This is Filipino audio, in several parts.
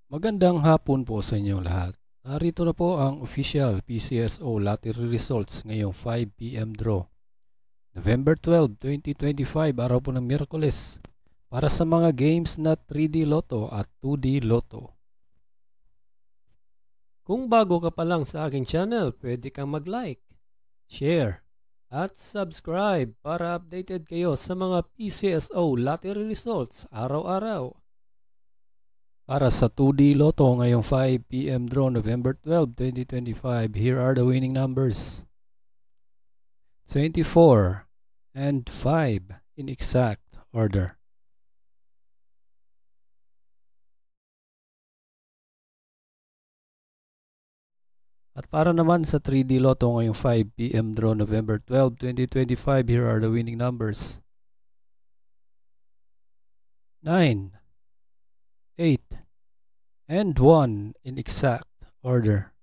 Magandang hapon po sa inyong lahat. Narito na po ang official PCSO lottery results ngayong 5 PM draw. November 12, 2025, araw po ng Miyerkules. Para sa mga games na 3D Lotto at 2D Lotto. Kung bago ka pa lang sa aking channel, pwede kang mag-like, share, at subscribe para updated kayo sa mga PCSO lottery results araw-araw. Para sa 2D Lotto ngayong 5 PM draw November 12, 2025, here are the winning numbers. 24 and 5 in exact order. At para naman sa 3D Lotto ngayong 5 PM draw November 12, 2025, here are the winning numbers. 9, 8, and 1 in exact order.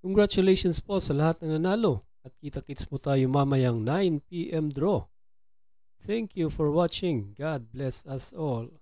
Congratulations po sa lahat ng nanalo at kita-kits mo tayo mamayang 9 PM draw. Thank you for watching. God bless us all.